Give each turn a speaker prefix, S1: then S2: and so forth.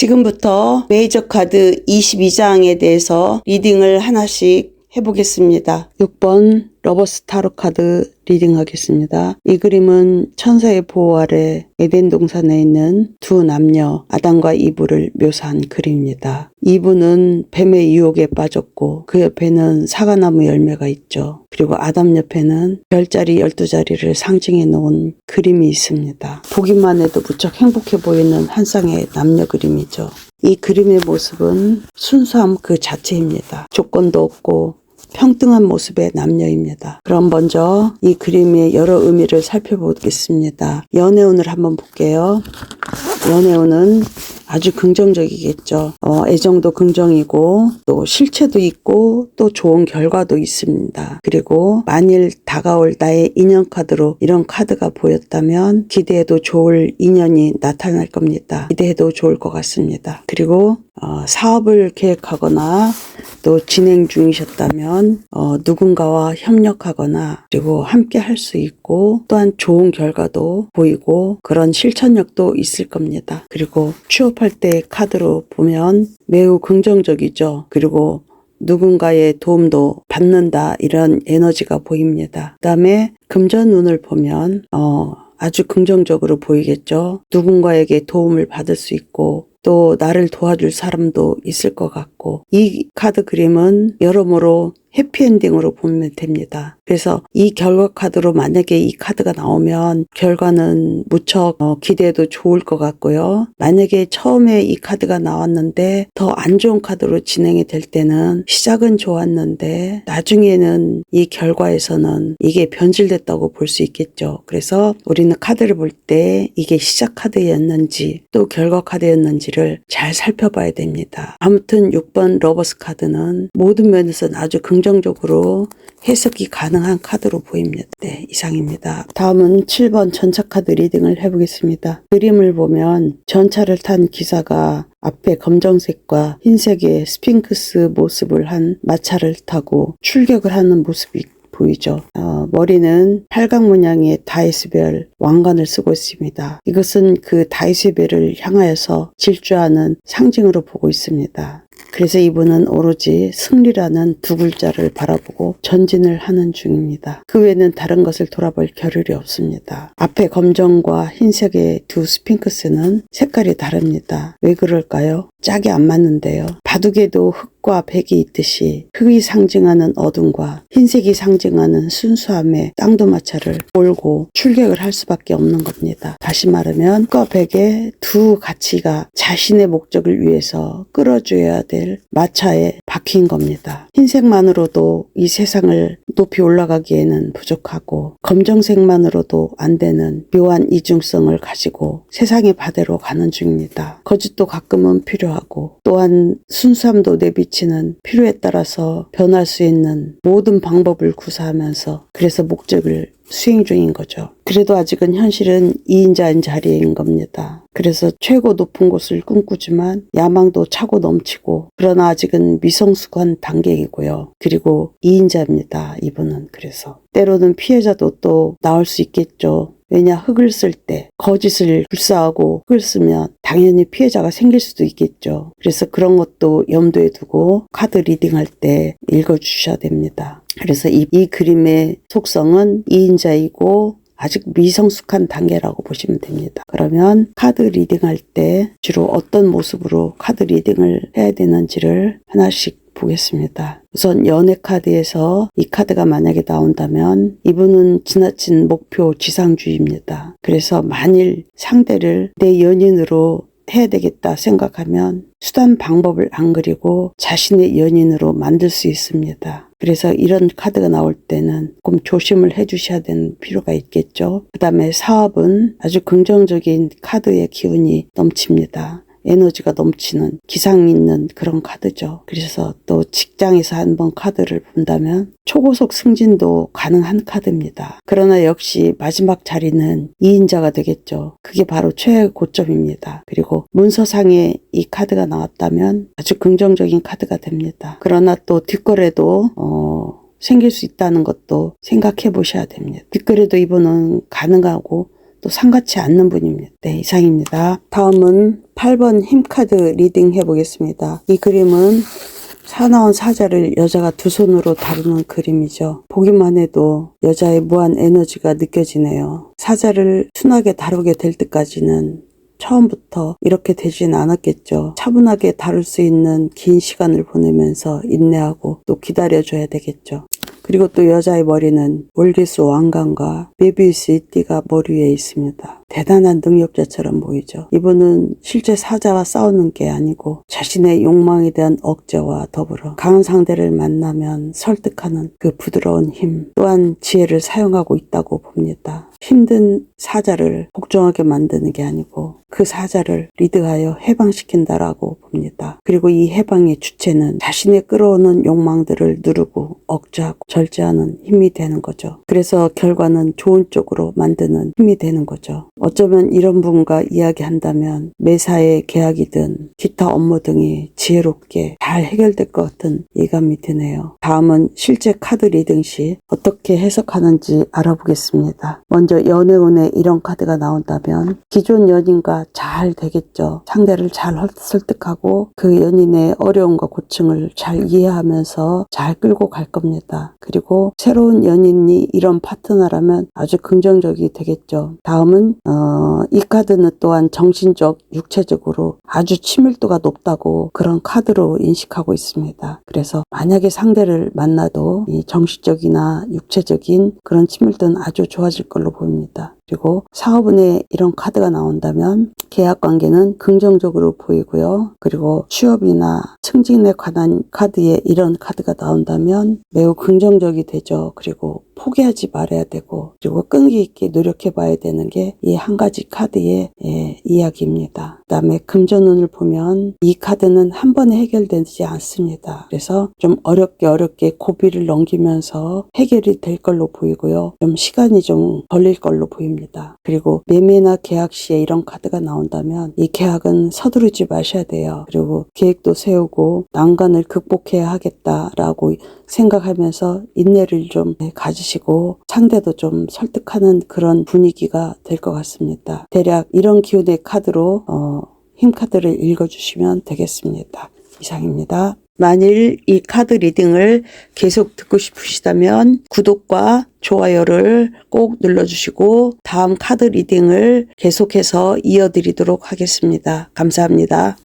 S1: 지금부터 메이저 카드 22장에 대해서 리딩을 하나씩 해보겠습니다. 6번 러버스 타로 카드 리딩하겠습니다. 이 그림은 천사의 보호 아래 에덴 동산에 있는 두 남녀 아담과 이브를 묘사한 그림입니다. 이브는 뱀의 유혹에 빠졌고 그 옆에는 사과나무 열매가 있죠. 그리고 아담 옆에는 별자리 12자리를 상징해 놓은 그림이 있습니다. 보기만 해도 무척 행복해 보이는 한 쌍의 남녀 그림이죠. 이 그림의 모습은 순수함 그 자체입니다. 조건도 없고 평등한 모습의 남녀입니다. 그럼 먼저 이 그림의 여러 의미를 살펴보겠습니다. 연애운을 한번 볼게요. 연애운은 아주 긍정적이겠죠. 애정도 긍정이고 또 실체도 있고 또 좋은 결과도 있습니다. 그리고 만일 다가올 나의 인연 카드로 이런 카드가 보였다면 기대해도 좋을 인연이 나타날 겁니다. 기대해도 좋을 것 같습니다. 그리고 사업을 계획하거나 또 진행 중이셨다면 누군가와 협력하거나 그리고 함께 할 수 있고 또한 좋은 결과도 보이고 그런 실천력도 있을 겁니다. 그리고 취업할 때 카드로 보면 매우 긍정적이죠. 그리고 누군가의 도움도 받는다 이런 에너지가 보입니다. 그 다음에 금전운을 보면 아주 긍정적으로 보이겠죠. 누군가에게 도움을 받을 수 있고 또 나를 도와줄 사람도 있을 것 같고 이 카드 그림은 여러모로 해피엔딩으로 보면 됩니다. 그래서 이 결과 카드로 만약에 이 카드가 나오면 결과는 무척 기대해도 좋을 것 같고요. 만약에 처음에 이 카드가 나왔는데 더 안 좋은 카드로 진행이 될 때는 시작은 좋았는데 나중에는 이 결과에서는 이게 변질됐다고 볼 수 있겠죠. 그래서 우리는 카드를 볼 때 이게 시작 카드였는지 또 결과 카드였는지를 잘 살펴봐야 됩니다. 아무튼 6번 러버스 카드는 모든 면에서는 아주 긍정적으로 해석이 가능한 카드로 보입니다. 네, 이상입니다. 다음은 7번 전차 카드 리딩을 해보겠습니다. 그림을 보면 전차를 탄 기사가 앞에 검정색과 흰색의 스핑크스 모습을 한 마차를 타고 출격을 하는 모습이 보이죠. 머리는 팔각 문양의 다이스별 왕관을 쓰고 있습니다. 이것은 그 다이스별을 향하여서 질주하는 상징으로 보고 있습니다. 그래서 이분은 오로지 승리라는 두 글자를 바라보고 전진을 하는 중입니다. 그 외에는 다른 것을 돌아볼 겨를이 없습니다. 앞에 검정과 흰색의 두 스핑크스는 색깔이 다릅니다. 왜 그럴까요? 짝이 안 맞는데요. 바둑에도 흑과 백이 있듯이 흑이 상징하는 어둠과 흰색이 상징하는 순수함의 쌍두마차를 몰고 출격을 할 수밖에 없는 겁니다. 다시 말하면 흑과 백의 두 가치가 자신의 목적을 위해서 끌어줘야 될 마차에 박힌 겁니다. 흰색만으로도 이 세상을 높이 올라가기에는 부족하고 검정색만으로도 안 되는 묘한 이중성을 가지고 세상의 바대로 가는 중입니다. 거짓도 가끔은 필요하고 또한 순수함도 내비치는 필요에 따라서 변할 수 있는 모든 방법을 구사하면서 그래서 목적을 수행 중인 거죠. 그래도 아직은 현실은 2인자인 자리인 겁니다. 그래서 최고 높은 곳을 꿈꾸지만 야망도 차고 넘치고 그러나 아직은 미성숙한 단계이고요. 그리고 2인자입니다. 이분은. 그래서 때로는 피해자도 또 나올 수 있겠죠. 왜냐, 흙을 쓸 때 거짓을 불사하고 흙을 쓰면 당연히 피해자가 생길 수도 있겠죠. 그래서 그런 것도 염두에 두고 카드 리딩할 때 읽어주셔야 됩니다. 그래서 이 그림의 속성은 2인자이고 아직 미성숙한 단계라고 보시면 됩니다. 그러면 카드 리딩할 때 주로 어떤 모습으로 카드 리딩을 해야 되는지를 하나씩 보겠습니다. 우선 연애 카드에서 이 카드가 만약에 나온다면 이분은 지나친 목표 지상주의입니다. 그래서 만일 상대를 내 연인으로 해야 되겠다 생각하면 수단 방법을 안 그리고 자신의 연인으로 만들 수 있습니다. 그래서 이런 카드가 나올 때는 조금 조심을 해주셔야 되는 필요가 있겠죠. 그 다음에 사업은 아주 긍정적인 카드의 기운이 넘칩니다. 에너지가 넘치는 기상 있는 그런 카드죠. 그래서 또 직장에서 한번 카드를 본다면 초고속 승진도 가능한 카드입니다. 그러나 역시 마지막 자리는 2인자가 되겠죠. 그게 바로 최고점입니다. 그리고 문서상에 이 카드가 나왔다면 아주 긍정적인 카드가 됩니다. 그러나 또 뒷거래도 생길 수 있다는 것도 생각해 보셔야 됩니다. 뒷거래도 이분은 가능하고 또 상같이 않는 분입니다. 네, 이상입니다. 다음은 8번 힘카드 리딩 해보겠습니다. 이 그림은 사나운 사자를 여자가 두 손으로 다루는 그림이죠. 보기만 해도 여자의 무한 에너지가 느껴지네요. 사자를 순하게 다루게 될 때까지는 처음부터 이렇게 되진 않았겠죠. 차분하게 다룰 수 있는 긴 시간을 보내면서 인내하고 또 기다려줘야 되겠죠. 그리고 또 여자의 머리는 월계수 왕관과 메비우스의 띠가 머리 위에 있습니다. 대단한 능력자처럼 보이죠. 이분은 실제 사자와 싸우는 게 아니고 자신의 욕망에 대한 억제와 더불어 강한 상대를 만나면 설득하는 그 부드러운 힘 또한 지혜를 사용하고 있다고 봅니다. 힘든 사자를 복종하게 만드는 게 아니고 그 사자를 리드하여 해방시킨다라고 봅니다. 그리고 이 해방의 주체는 자신의 끌어오는 욕망들을 누르고 억제하고 절제하는 힘이 되는 거죠. 그래서 결과는 좋은 쪽으로 만드는 힘이 되는 거죠. 어쩌면 이런 분과 이야기한다면 매사의 계약이든 기타 업무 등이 지혜롭게 잘 해결될 것 같은 예감이 드네요. 다음은 실제 카드 리딩 시 어떻게 해석하는지 알아보겠습니다. 먼저 연애운에 이런 카드가 나온다면 기존 연인과 잘 되겠죠. 상대를 잘 설득하고 그 연인의 어려움과 고충을 잘 이해하면서 잘 끌고 갈 겁니다. 그리고 새로운 연인이 이런 파트너라면 아주 긍정적이 되겠죠. 다음은 이 카드는 또한 정신적, 육체적으로 아주 친밀도가 높다고 그런 카드로 인식하고 있습니다. 그래서 만약에 상대를 만나도 이 정신적이나 육체적인 그런 친밀도는 아주 좋아질 걸로 보입니다. 그리고 사업운에 이런 카드가 나온다면 계약관계는 긍정적으로 보이고요. 그리고 취업이나 승진에 관한 카드에 이런 카드가 나온다면 매우 긍정적이 되죠. 그리고 포기하지 말아야 되고 그리고 끈기 있게 노력해 봐야 되는 게 이 한 가지 카드의 이야기입니다. 그 다음에 금전운을 보면 이 카드는 한 번에 해결되지 않습니다. 그래서 좀 어렵게 고비를 넘기면서 해결이 될 걸로 보이고요. 좀 시간이 좀 걸릴 걸로 보입니다. 그리고 매매나 계약 시에 이런 카드가 나온다면 이 계약은 서두르지 마셔야 돼요. 그리고 계획도 세우고 난관을 극복해야 하겠다라고 생각하면서 인내를 좀 가지시고 상대도 좀 설득하는 그런 분위기가 될 것 같습니다. 대략 이런 기운의 카드로 힘카드를 읽어주시면 되겠습니다. 이상입니다. 만일 이 카드 리딩을 계속 듣고 싶으시다면 구독과 좋아요를 꼭 눌러주시고 다음 카드 리딩을 계속해서 이어드리도록 하겠습니다. 감사합니다.